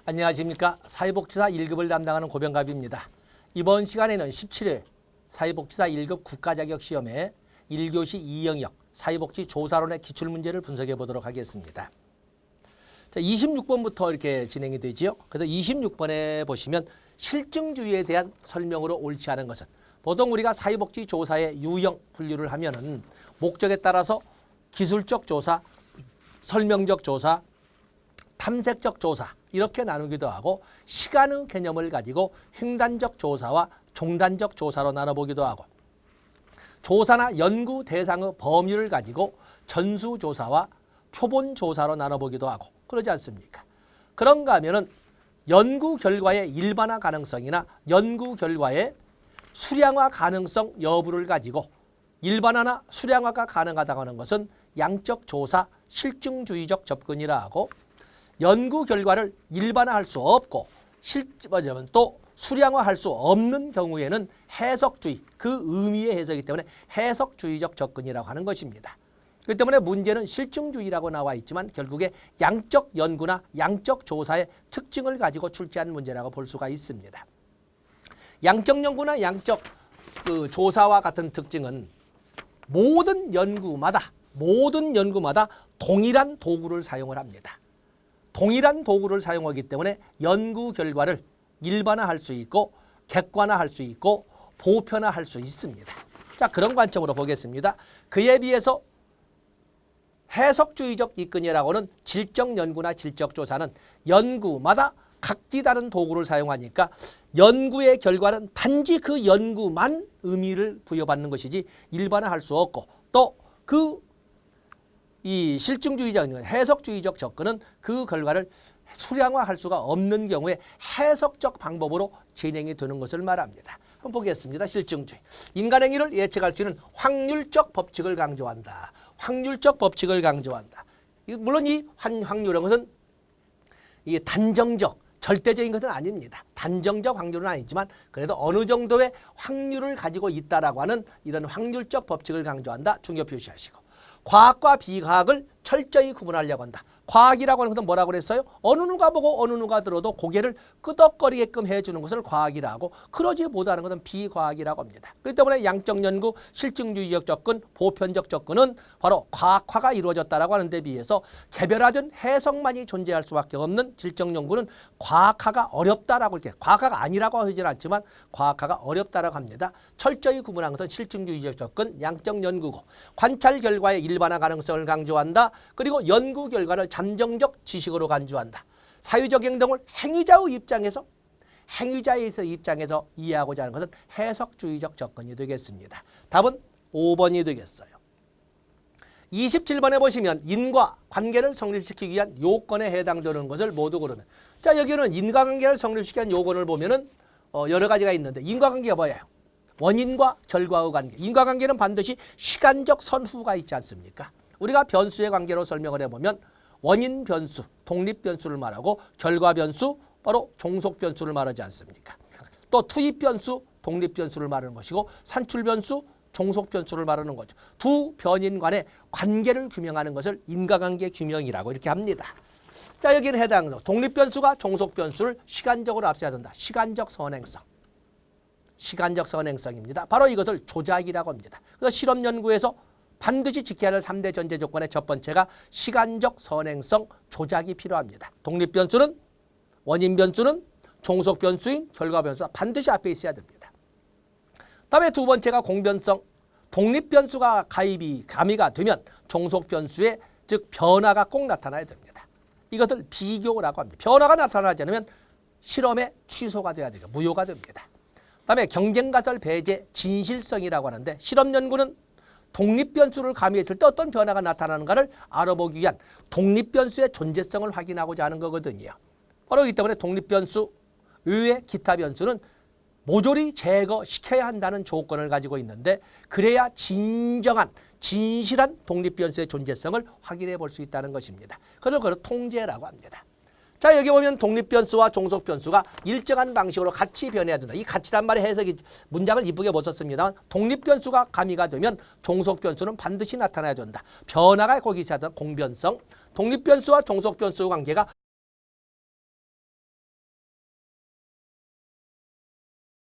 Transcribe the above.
안녕하십니까. 사회복지사 1급을 담당하는 고병갑입니다. 이번 시간에는 17회 사회복지사 1급 국가자격시험에 1교시 2영역 사회복지조사론의 기출문제를 분석해 보도록 하겠습니다. 자, 26번부터 이렇게 진행이 되지요. 그래서 26번에 보시면 실증주의에 대한 설명으로 옳지 않은 것은, 보통 우리가 사회복지조사의 유형 분류를 하면은 목적에 따라서 기술적 조사, 설명적 조사, 탐색적 조사 이렇게 나누기도 하고, 시간의 개념을 가지고 횡단적 조사와 종단적 조사로 나눠보기도 하고, 조사나 연구 대상의 범위를 가지고 전수조사와 표본조사로 나눠보기도 하고 그러지 않습니까? 그런가 하면은 연구 결과의 일반화 가능성이나 연구 결과의 수량화 가능성 여부를 가지고 일반화나 수량화가 가능하다고 하는 것은 양적 조사 실증주의적 접근이라 하고, 연구 결과를 일반화할 수 없고 또 수량화할 수 없는 경우에는 해석주의, 그 의미의 해석이기 때문에 해석주의적 접근이라고 하는 것입니다. 그렇기 때문에 문제는 실증주의라고 나와 있지만 결국에 양적 연구나 양적 조사의 특징을 가지고 출제한 문제라고 볼 수가 있습니다. 양적 연구나 양적 조사와 같은 특징은 모든 연구마다 동일한 도구를 사용을 합니다. 동일한 도구를 사용하기 때문에 연구 결과를 일반화할 수 있고 객관화할 수 있고 보편화할 수 있습니다. 자, 그런 관점으로 보겠습니다. 그에 비해서 해석주의적 접근이라고는 질적 연구나 질적 조사는 연구마다 각기 다른 도구를 사용하니까 연구의 결과는 단지 그 연구만 의미를 부여받는 것이지 일반화할 수 없고, 또 이 실증주의적, 해석주의적 접근은 그 결과를 수량화할 수가 없는 경우에 해석적 방법으로 진행이 되는 것을 말합니다. 한번 보겠습니다. 실증주의. 인간의 행위를 예측할 수 있는 확률적 법칙을 강조한다. 확률적 법칙을 강조한다. 물론 이 확률이라는 것은 이게 단정적, 절대적인 것은 아닙니다. 단정적 확률은 아니지만 그래도 어느 정도의 확률을 가지고 있다라고 하는 이런 확률적 법칙을 강조한다. 중요 표시하시고. 과학과 비과학을 철저히 구분하려고 한다. 과학이라고 하는 것은 뭐라고 그랬어요? 어느 누가 보고 어느 누가 들어도 고개를 끄덕거리게끔 해주는 것을 과학이라고, 그러지 못하는 것은 비과학이라고 합니다. 그렇기 때문에 양적 연구, 실증주의적 접근, 보편적 접근은 바로 과학화가 이루어졌다라고 하는 데 비해서 개별화된 해석만이 존재할 수밖에 없는 질적 연구는 과학화가 어렵다라고, 이렇게 과학화가 아니라고 하지는 않지만 과학화가 어렵다라고 합니다. 철저히 구분한 것은 실증주의적 접근, 양적 연구고, 관찰 결과의 일반화 가능성을 강조한다. 그리고 연구 결과를 잠정적 지식으로 간주한다. 사유적 행동을 행위자의 입장에서 이해하고자 하는 것은 해석주의적 접근이 되겠습니다. 답은 5번이 되겠어요. 27번에 보시면 인과 관계를 성립시키기 위한 요건에 해당되는 것을 모두 고르면, 자, 여기는 인과관계를 성립시키기 위한 요건을 보면은 여러 가지가 있는데, 인과관계가 뭐예요? 원인과 결과의 관계. 인과관계는 반드시 시간적 선후가 있지 않습니까? 우리가 변수의 관계로 설명을 해보면 원인 변수, 독립 변수를 말하고, 결과 변수, 바로 종속 변수를 말하지 않습니까? 또 투입 변수, 독립 변수를 말하는 것이고, 산출 변수, 종속 변수를 말하는 거죠. 두 변인 간의 관계를 규명하는 것을 인과관계 규명이라고 이렇게 합니다. 자, 여기는 해당 독립 변수가 종속 변수를 시간적으로 앞세워야 된다. 시간적 선행성. 시간적 선행성입니다. 바로 이것을 조작이라고 합니다. 그래서 실험 연구에서 반드시 지켜야 할 3대 전제 조건의 첫 번째가 시간적 선행성 조작이 필요합니다. 독립 변수는, 원인 변수는, 종속 변수인 결과 변수가 반드시 앞에 있어야 됩니다. 다음에 두 번째가 공변성. 독립 변수가 가미가 되면 종속 변수의 즉 변화가 꼭 나타나야 됩니다. 이것을 비교라고 합니다. 변화가 나타나지 않으면 실험의 취소가 돼야 되고 무효가 됩니다. 다음에 경쟁가설 배제 진실성이라고 하는데, 실험 연구는 독립 변수를 가미했을 때 어떤 변화가 나타나는가를 알아보기 위한 독립 변수의 존재성을 확인하고자 하는 거거든요. 바로 그렇기 때문에 독립 변수 외의 기타 변수는 모조리 제거시켜야 한다는 조건을 가지고 있는데, 그래야 진실한 독립 변수의 존재성을 확인해 볼 수 있다는 것입니다. 그걸 통제라고 합니다. 자, 여기 보면 독립 변수와 종속 변수가 일정한 방식으로 같이 변해야 된다. 이 같이란 말의 해석이 문장을 이쁘게 못 썼습니다. 독립 변수가 가미가 되면 종속 변수는 반드시 나타나야 된다. 변화가 거기 있어야 된다. 공변성. 독립 변수와 종속 변수의 관계가